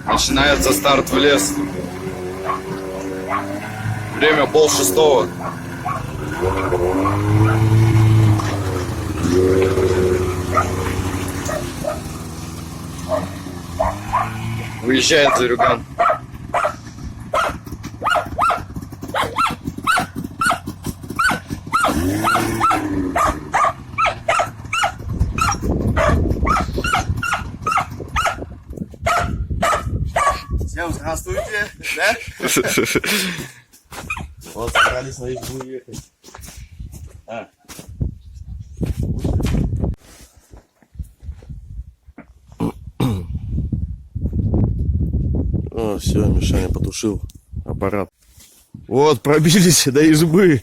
Начинается старт в лес. Время 5:30. Выезжает Зарюган. Всем здравствуйте, да? Вот собрались на избу ехать. О, все, Мишаня потушил аппарат. Вот, пробились до избы.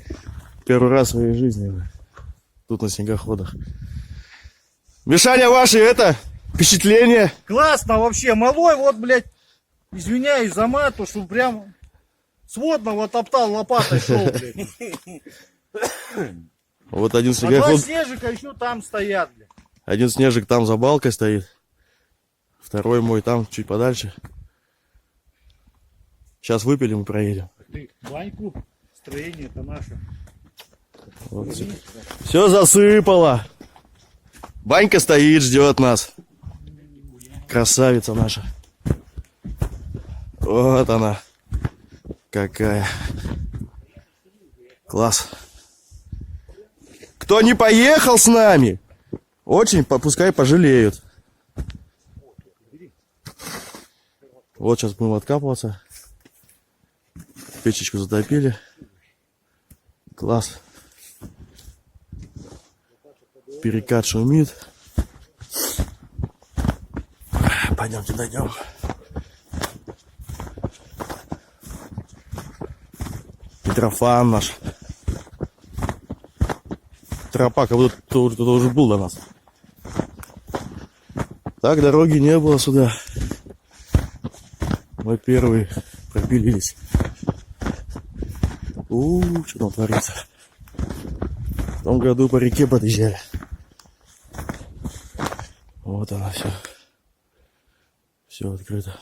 Первый раз в своей жизни. Тут на снегоходах. Мишаня, ваши впечатления? Классно вообще, малой, вот, блядь, извиняюсь за мату, что прям сводного топтал лопатой шел, блядь. Вот один А два снегоход. снежика еще там стоят, блядь. Один снежик там за балкой стоит. Второй мой там чуть подальше. Сейчас выпилим и проедем. Ты, баньку, строение-то наше. Вот все засыпало. Банька стоит, ждет нас. Красавица наша. Вот она. Какая. Класс. Кто не поехал с нами, очень пускай пожалеют. Вот сейчас будем откапываться. Печечку затопили. Класс. Перекат шумит. Пойдемте дойдем. Митрофан наш. Тропа, как будто кто-то уже был до нас. Так, дороги не было сюда. Мы первые пропилились. Что там творится? В том году по реке подъезжали. Вот она все. Все открыто.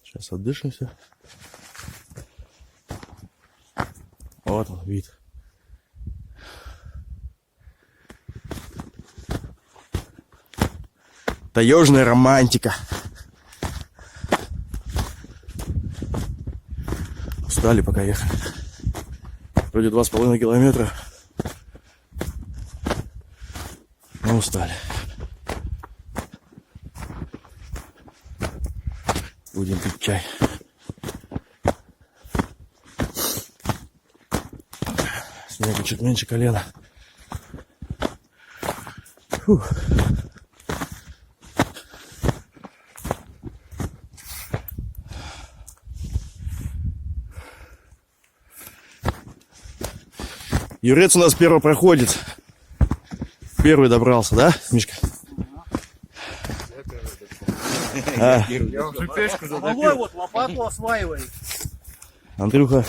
Сейчас отдышимся. Вот он вид. Таежная романтика. Устали, пока ехали. Вроде 2,5 километра. Но устали. Будем пить чай. Снега чуть меньше колена. Фух. Юрец у нас первый проходит. Первый добрался, да, Мишка? Я уже печку затопил. Малой вот лопату осваивает. Андрюха,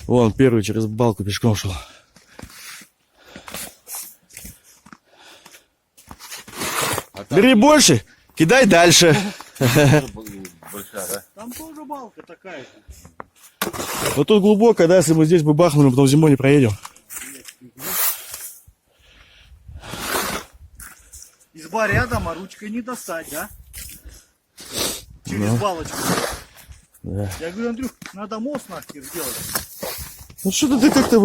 вон первый через балку пешком шел. Бери больше, кидай дальше. Там тоже балка такая. Вот тут глубоко, да, если мы здесь бы бахнули, потом зимой не проедем. Изба рядом, а ручкой не достать, да? Через балочку. Да. Я говорю, Андрюх, надо мост нахер сделать. Ну что ты как-то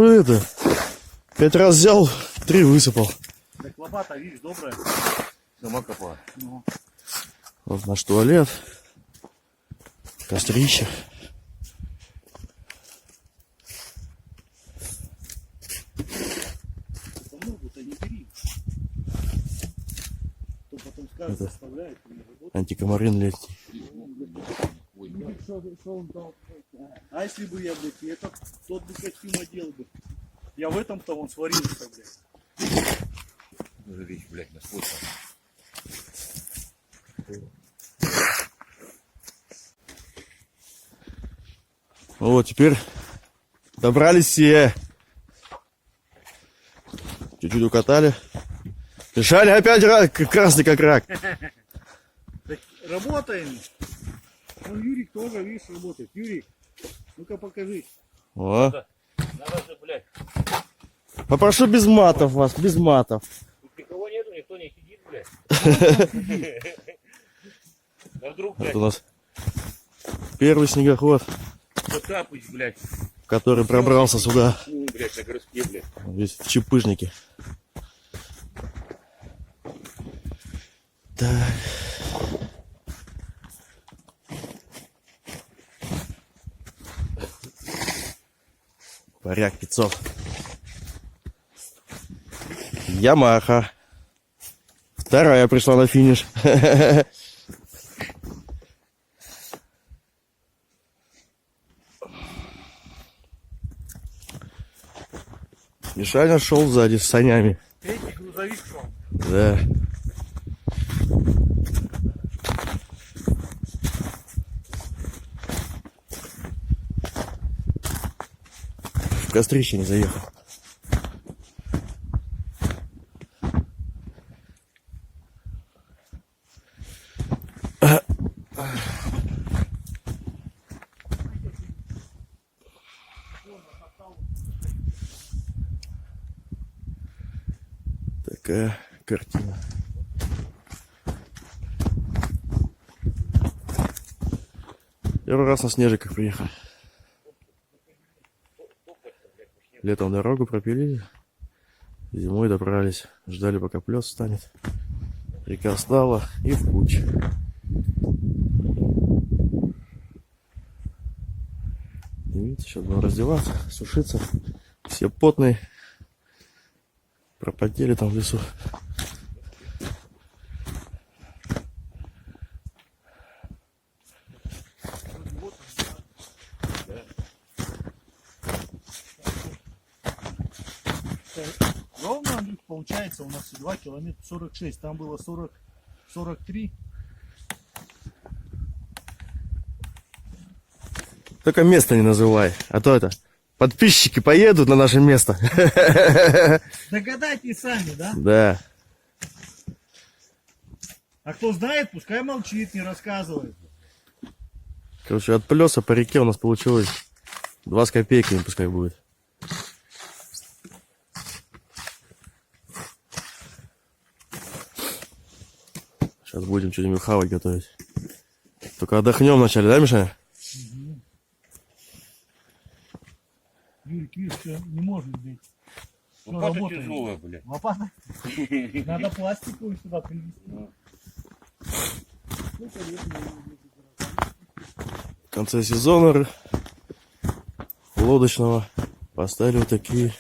5 раз взял, 3 высыпал. Так лопата, видишь, добрая. Сама копа. Ну. Вот наш туалет. Кострище. Ногу-то не бери. То потом скажет, Это заставляет. антикомарин летний. А если бы я, блядь, этот, тот бы костюм одел бы. Я в этом-то он сварился, блядь. Уже видишь, блядь, насколько. Вот, теперь добрались все. Чуть-чуть укатали. Мишаня опять красный как рак. Так, работаем. Вон Юрик тоже, видишь, работает. Юрик, ну-ка покажи. О. Надо же, блядь. Попрошу без матов вас, без матов. Тут никого нету, никто не сидит, блядь. А вдруг, Вот блядь, у нас первый снегоход, Потапыч, блядь. который пробрался сюда. Блядь, на городке, блядь. Весь в чепыжнике. Так. Варяг 500. Ямаха. Вторая пришла на финиш. Мишаня шел сзади с санями. Третий грузовик шел. Да. В кострище не заехал. Такая картина. Первый раз на снежиках приехали. Летом дорогу пропилили, зимой добрались, ждали, пока плес встанет. Река стала и в путь. И видите, сейчас будем раздеваться, сушиться. Все потные, пропотели там в лесу. Ровно, Андрюх, получается у нас 2 километра 46. Там было 43. Только место не называй, а то это подписчики поедут на наше место. Догадайтесь сами, да? Да. А кто знает, пускай молчит, не рассказывает. Короче, от плеса по реке у нас получилось 2 с копейками, пускай будет. Сейчас будем что-нибудь хавать готовить. Только отдохнем вначале, да, Миша? Юрик, видишь, все не может быть. Все Лопата работает. тяжелая, блядь. Лопата? Надо пластиковую сюда привезти. В конце сезона лодочного поставили вот такие.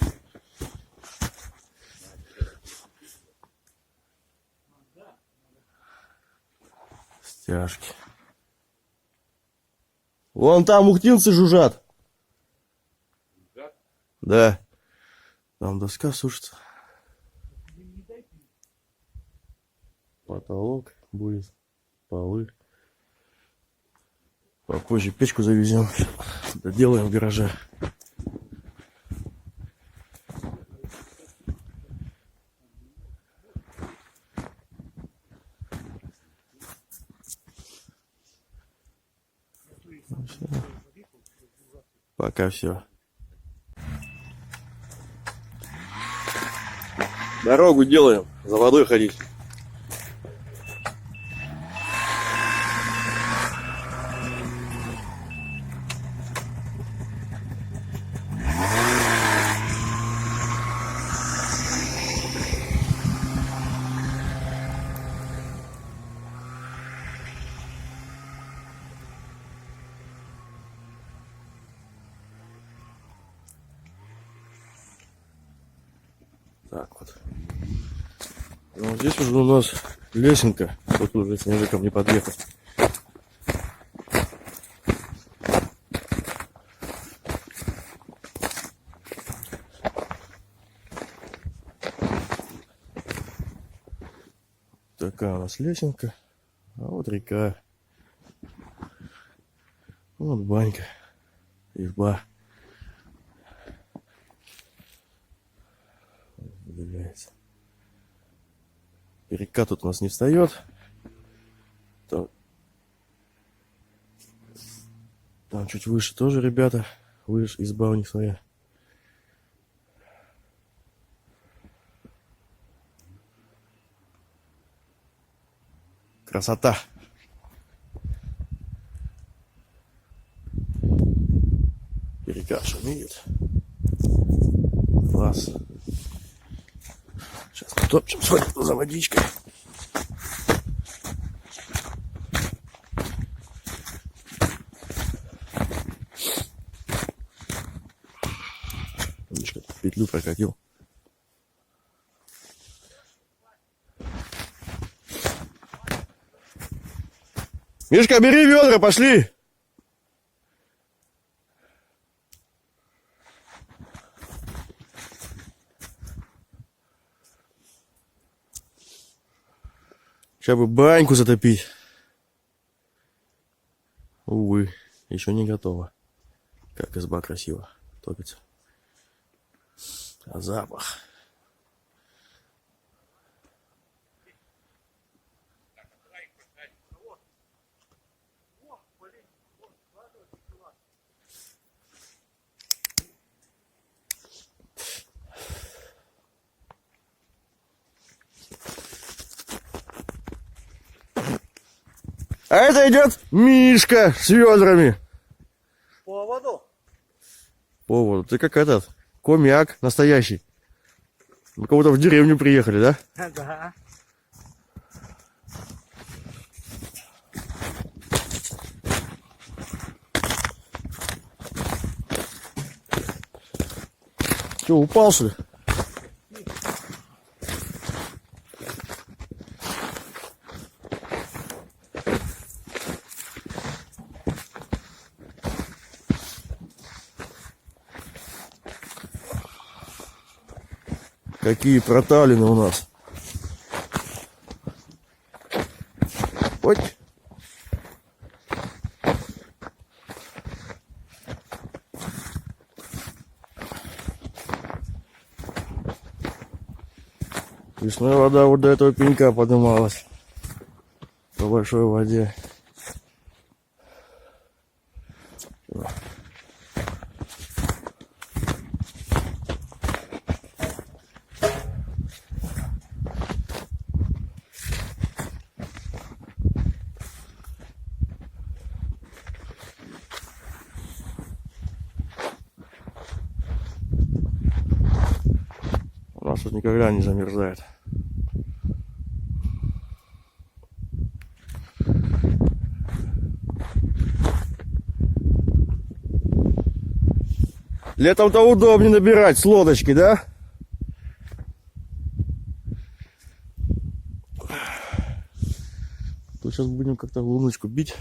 Стяжки. Вон там ухтинцы жужжат. Да. Там доска сушится. Потолок будет. Полы. Попозже печку завезем. Доделаем в гараже. Ну, всё. Пока все. Дорогу делаем, за водой ходить. Так вот. Ну, здесь уже у нас лесенка. Тут уже снежиком не подъехать. Такая у нас лесенка. А вот река. Вот банька. изба. Выделяется. Перекат тут у нас не встает. Там чуть выше тоже ребята. Выше изба у них своя. Красота. Перекат шумит. Класс. Сейчас потопчем, сходим за водичкой. Водичка петлю прокатил. Мишка, бери ведра, пошли! Сейчас бы баньку затопить. Увы, еще не готово. Как изба красиво топится. А запах. А это идет Мишка с ведрами. По воду. Поводу. Ты как этот, комяк настоящий. Мы кого-то в деревню приехали, да? Да. Че, упал, что ли? Какие проталины у нас. Ой. Весной вода вот до этого пенька поднималась. По большой воде. У нас тут никогда не замерзает. Летом-то удобнее набирать с лодочки, да? Тут сейчас будем как-то луночку бить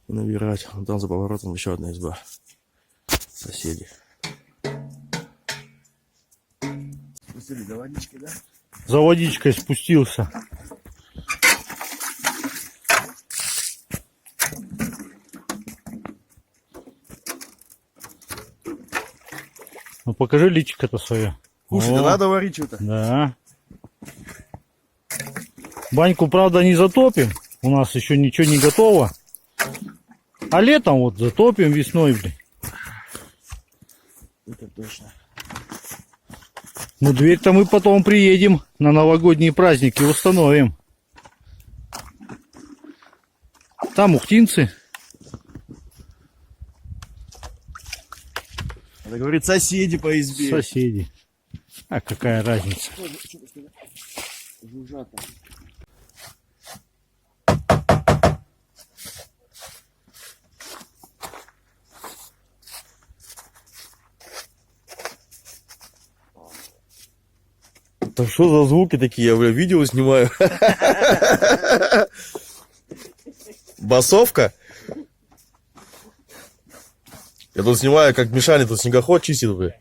и набирать. Вон там за поворотом еще одна изба. Соседи. Спустили за водичкой, да? За водичкой спустился. Ну покажи личико-то свое. Кушать О, надо варить что-то. Да. Баньку, правда, не затопим. У нас еще ничего не готово. А летом вот затопим, весной, блин. Это точно. Ну, дверь-то мы потом приедем на новогодние праздники, установим. Там ухтинцы. Надо говорить, соседи по избе. Соседи. А какая разница? Жужжат там. Да что за звуки такие? Я, бля, видео снимаю. Басовка? Я тут снимаю, как Мишаня тут снегоход чистит, бля.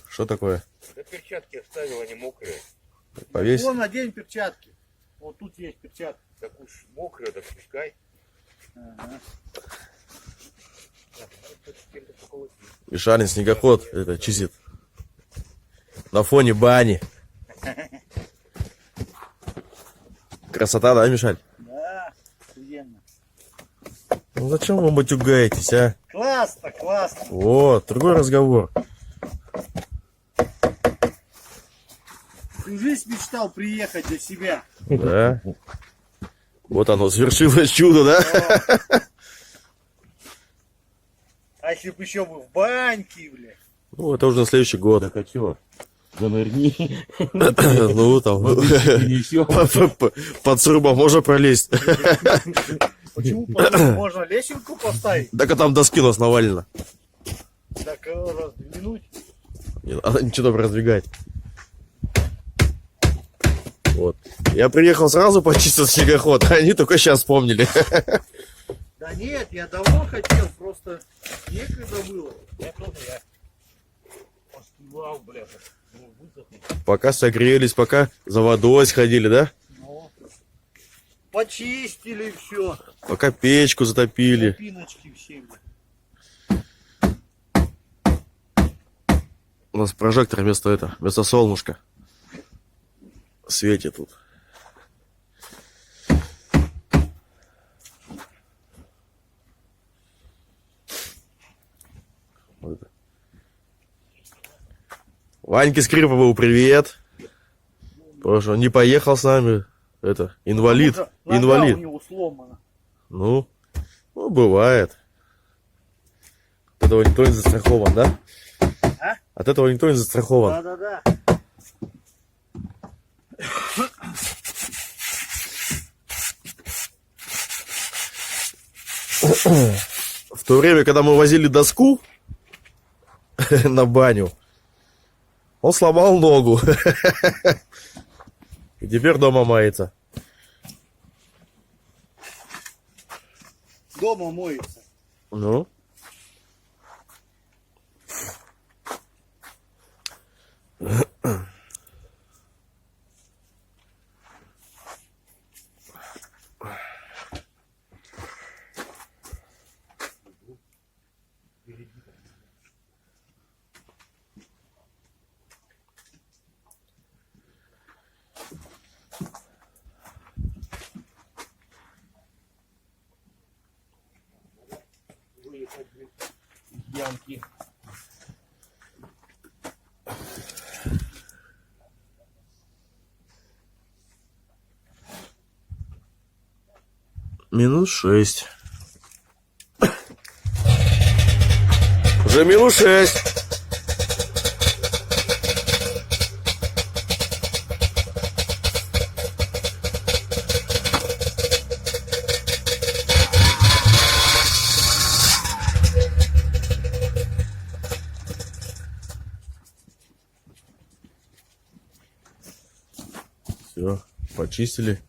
Что такое? Да перчатки оставил, они мокрые. Повесь. Вон, надень перчатки. Вот тут есть перчатки. Так уж мокрые, так пускай. Ага. Мишалин снегоход это чистит на фоне бани. Красота, да, Мишаль? Да, охуенно. Ну зачем вы матюгаетесь, а? Классно, классно. Вот, другой разговор. Всю жизнь мечтал приехать для себя. Да. Вот оно, свершилось чудо, да? А если бы еще бы в баньке, блядь. Ну, это уже на следующий год. Так а чё? Занырни. Ну, там, под срубом можно пролезть. Почему потом можно лесенку поставить? Так а там доски у нас навалено. Так раздвинуть. Надо ничего там раздвигать. Вот. Я приехал сразу почистил снегоход, а они только сейчас вспомнили. Да нет, я давно хотел, просто некогда было. Я тоже, я поспевал, бля, ну, высохнуть. Пока согрелись, пока за водой сходили, да? Ну, почистили все. Пока печку затопили. Пиночки все, блядь. У нас прожектор вместо солнышка светит тут. Вот это. Ваньке Скрипову привет. Потому что он не поехал с нами. Это, инвалид. Нога Инвалид. у него сломана. Ну, бывает. От этого никто не застрахован, да? А? От этого никто не застрахован. Да-да-да. В то время, когда мы возили доску на баню, он сломал ногу. И теперь дома мается. Дома моется. Ну? Выехать, блин, из ямки. -6. Уже -6. Все, почистили.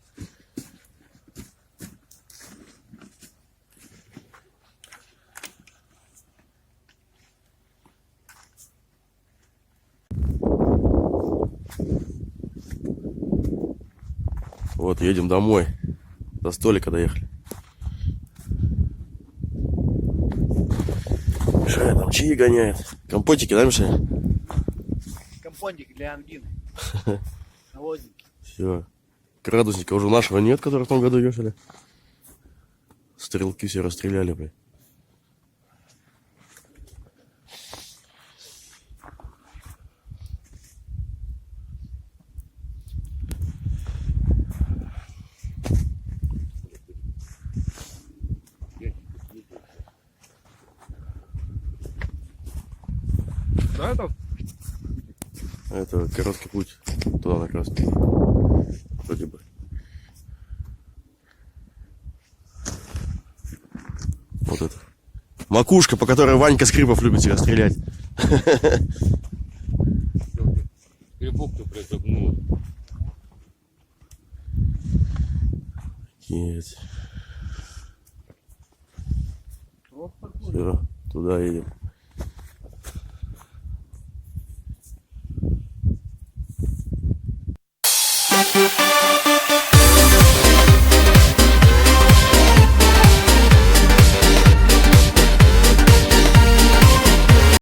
Вот, едем домой. До столика доехали. Мишаня там чаи гоняет. Компотики, да, Мишаня? Компондик для ангины. Холодненький. Все. Градусника уже нашего нет, который в том году вешали. Стрелки все расстреляли, блин. Да, это? Это короткий путь туда на Красный. Вроде бы. Вот это. Макушка, по которой Ванька Скрипов любит себя стрелять. Грибок-то призогнул. Нет. Все, туда едем.